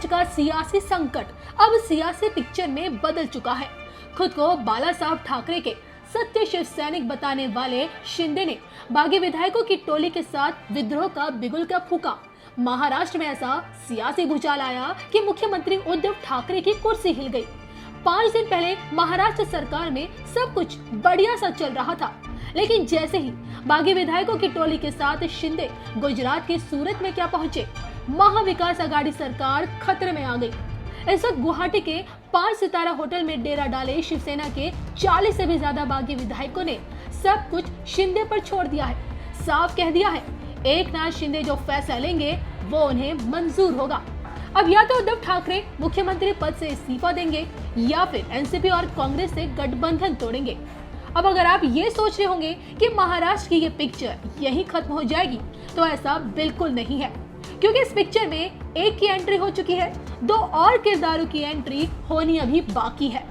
महाराष्ट्र का सियासी संकट अब सियासी पिक्चर में बदल चुका है। खुद को बाला साहब ठाकरे के सत्य शिव सैनिक बताने वाले शिंदे ने बागी विधायकों की टोली के साथ विद्रोह का बिगुल का फूका। महाराष्ट्र में ऐसा सियासी भूचाल आया कि मुख्यमंत्री उद्धव ठाकरे की कुर्सी हिल गई। 5 दिन पहले महाराष्ट्र सरकार में सब कुछ बढ़िया सा चल रहा था, लेकिन जैसे ही बागी विधायकों की टोली के साथ शिंदे गुजरात के सूरत में क्या पहुंचे, महाविकास आघाड़ी सरकार खतरे में आ गई। इस वक्त गुवाहाटी के 5 सितारा होटल में डेरा डाले शिवसेना के 40 से भी ज्यादा बागी विधायकों ने सब कुछ शिंदे पर छोड़ दिया है। साफ कह दिया है, एकनाथ शिंदे जो फैसला लेंगे वो उन्हें मंजूर होगा। अब या तो उद्धव ठाकरे मुख्यमंत्री पद से इस्तीफा देंगे या फिर एनसीपी और कांग्रेस से गठबंधन तोड़ेंगे। अब अगर आप ये सोच रहे होंगे कि महाराष्ट्र की ये पिक्चर यहीं खत्म हो जाएगी, तो ऐसा बिल्कुल नहीं है, क्योंकि इस पिक्चर में एक की एंट्री हो चुकी है, 2 और किरदारों की एंट्री होनी अभी बाकी है।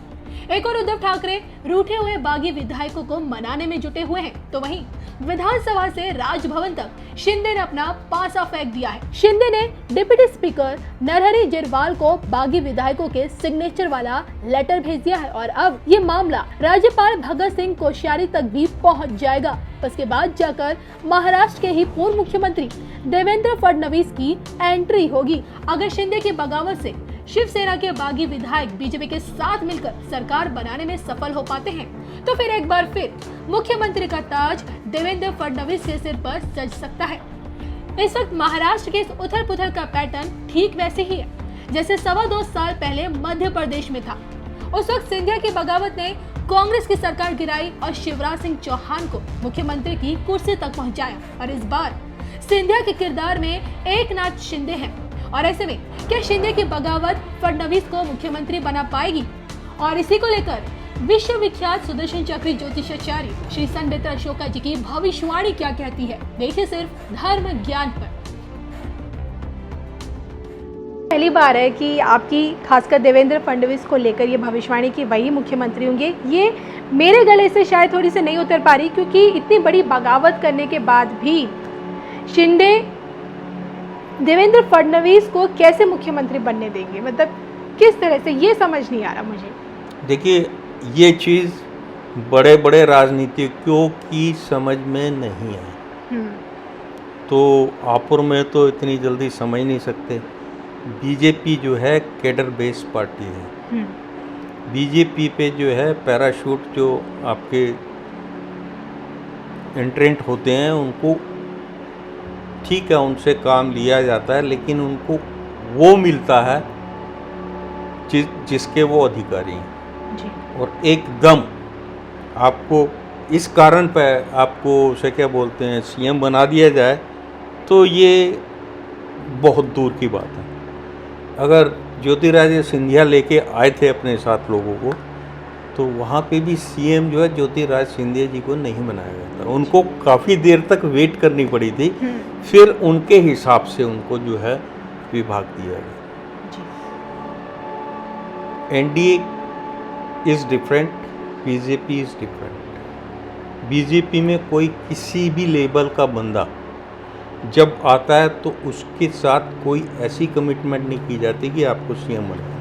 एक और उद्धव ठाकरे रूठे हुए बागी विधायकों को मनाने में जुटे हुए हैं, तो वहीं विधानसभा से राजभवन तक शिंदे ने अपना पासा फेंक दिया है। शिंदे ने डिप्टी स्पीकर नरहरि झिरवाल को बागी विधायकों के सिग्नेचर वाला लेटर भेज दिया है और अब ये मामला राज्यपाल भगत सिंह कोश्यारी तक भी पहुंच जाएगा। उसके बाद जाकर महाराष्ट्र के ही पूर्व मुख्यमंत्री देवेंद्र फडणवीस की एंट्री होगी। अगर शिंदे की बगावत से शिवसेना के बागी विधायक बीजेपी के साथ मिलकर सरकार बनाने में सफल हो पाते हैं, तो फिर एक बार फिर मुख्यमंत्री का ताज देवेंद्र फडणवीस के सिर पर सज सकता है। इस वक्त महाराष्ट्र के इस उथल पुथल का पैटर्न ठीक वैसे ही है जैसे 2.25 साल पहले मध्य प्रदेश में था। उस वक्त सिंधिया की बगावत ने कांग्रेस की सरकार गिराई और शिवराज सिंह चौहान को मुख्यमंत्री की कुर्सी तक पहुंचाया, और इस बार सिंधिया के किरदार में एकनाथ शिंदे हैं। और ऐसे में क्या शिंदे की बगावत फडणवीस को मुख्यमंत्री बना पाएगी? और इसी को लेकर विश्व विख्यात सुदर्शन चक्री ज्योतिषाचार्य श्री संबित अशोका जी की भविष्यवाणी क्या कहती है, देखिए सिर्फ धर्म ज्ञान पर। पहली बार है कि आपकी खासकर देवेंद्र फडणवीस को लेकर ये भविष्यवाणी की वही मुख्यमंत्री होंगे। ये मेरे गले से शायद थोड़ी सी नहीं उतर पा रही, क्योंकि इतनी बड़ी बगावत करने के बाद भी शिंदे देवेंद्र फडणवीस को कैसे मुख्यमंत्री बनने देंगे, मतलब किस तरह से, ये समझ नहीं आ रहा मुझे। देखिए, ये चीज़ बड़े बड़े राजनीतिज्ञों की समझ में नहीं आई, तो आपुर में तो इतनी जल्दी समझ नहीं सकते। बीजेपी जो है कैडर बेस्ड पार्टी है। बीजेपी पे जो है पैराशूट जो आपके एंट्रेंट होते हैं उनको ठीक है, उनसे काम लिया जाता है, लेकिन उनको वो मिलता है जिसके वो अधिकारी हैं जी। और एकदम आपको इस कारण पे आपको उसे क्या बोलते हैं सीएम बना दिया जाए, तो ये बहुत दूर की बात है। अगर ज्योतिरादित्य सिंधिया लेके आए थे अपने साथ लोगों को, तो वहाँ पे भी सीएम जो है ज्योतिरादित्य सिंधिया जी को नहीं बनाया गया था, उनको काफ़ी देर तक वेट करनी पड़ी थी, फिर उनके हिसाब से उनको जो है विभाग दिया गया। NDA is different, BJP is different. BJP में कोई किसी भी लेवल का बंदा जब आता है तो उसके साथ कोई ऐसी कमिटमेंट नहीं की जाती कि आपको सीएम बनाना।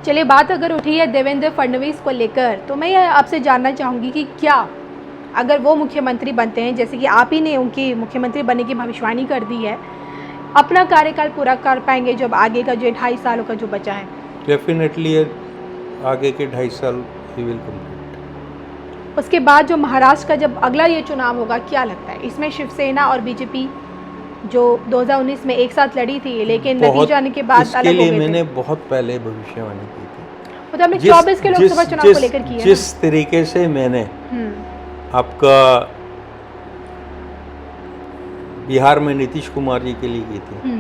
चलिए, बात अगर उठी है देवेंद्र फडणवीस को लेकर, तो मैं आपसे जानना चाहूँगी कि क्या अगर वो मुख्यमंत्री बनते हैं, जैसे कि आप ही ने उनकी मुख्यमंत्री बनने की भविष्यवाणी कर दी है, अपना कार्यकाल पूरा कर पाएंगे जब आगे का जो 2.5 सालों का जो बचा है? डेफिनेटली आगे के 2.5 साल ही विल कंप्लीट। उसके बाद जो महाराष्ट्र का जब अगला ये चुनाव होगा, क्या लगता है इसमें शिवसेना और बीजेपी जो 2019 में एक साथ लड़ी थी, लेकिन नतीजा आने के बाद अलग हो गए थे? मैंने बहुत पहले भविष्यवाणी की थी, मतलब हमने 24 के लोकसभा चुनाव को लेकर की है। जिस तरीके से मैंने आपका बिहार में नीतीश कुमार जी के लिए की थी,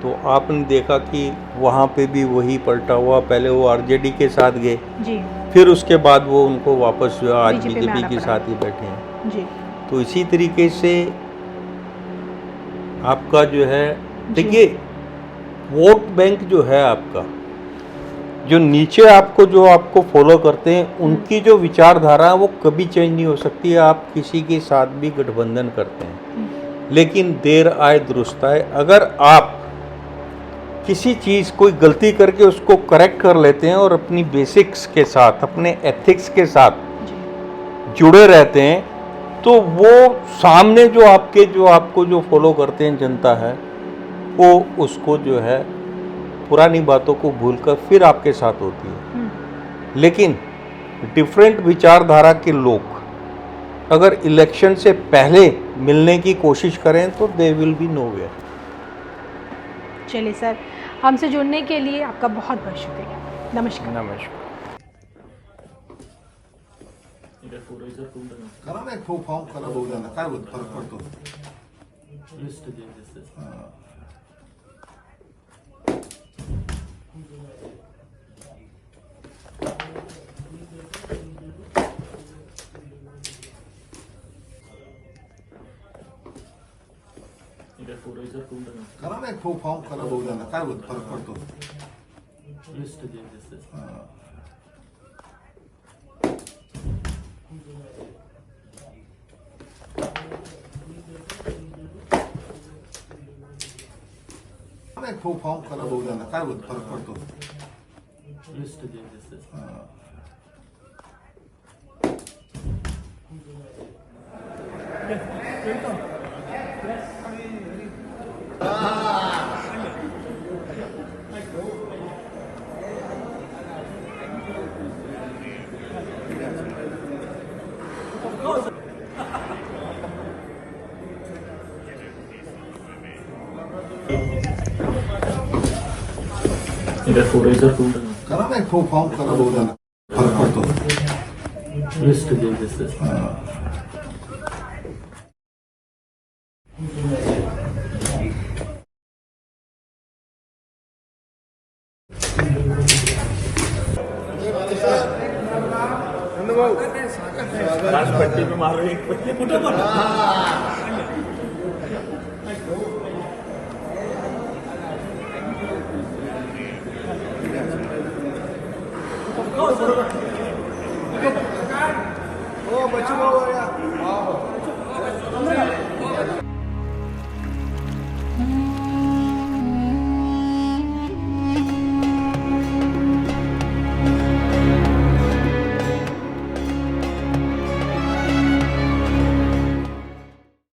तो आपने देखा कि वहाँ पे भी वही पलटा हुआ। पहले वो आरजेडी के साथ गए जी, फिर उसके बाद वो उनको वापस जो आज बीजेपी के साथ ही बैठे हैं जी। तो इसी तरीके से आपका जो है, देखिए वोट बैंक जो है आपका, जो नीचे आपको जो आपको फॉलो करते हैं उनकी जो विचारधारा है वो कभी चेंज नहीं हो सकती। आप किसी के साथ भी गठबंधन करते हैं, लेकिन देर आए दुरुस्त आए। अगर आप किसी चीज़ कोई गलती करके उसको करेक्ट कर लेते हैं और अपनी बेसिक्स के साथ, अपने एथिक्स के साथ जुड़े रहते हैं, तो वो सामने जो आपको जो फॉलो करते हैं जनता है, वो उसको जो है पुरानी बातों को भूलकर फिर आपके साथ होती है। लेकिन डिफरेंट विचारधारा के लोग अगर इलेक्शन से पहले मिलने की कोशिश करें तो दे विल बी नोवेयर। चलिए सर, हमसे जुड़ने के लिए आपका बहुत बहुत शुक्रिया। नमस्कार। नमस्कार। करा ना एक फॉर्म करा बघूया ना काय होत फरक पडतो करा ना एक फॉर्म करा बघूया ना काय होत फरक पडतो एक फॉर्म करा बघूया ना काय होत फरक पडतो करा ना एक फॉर्म करा बघूया ना फरक पडतो पट्टी पे मारो एक पट्टी बच्चू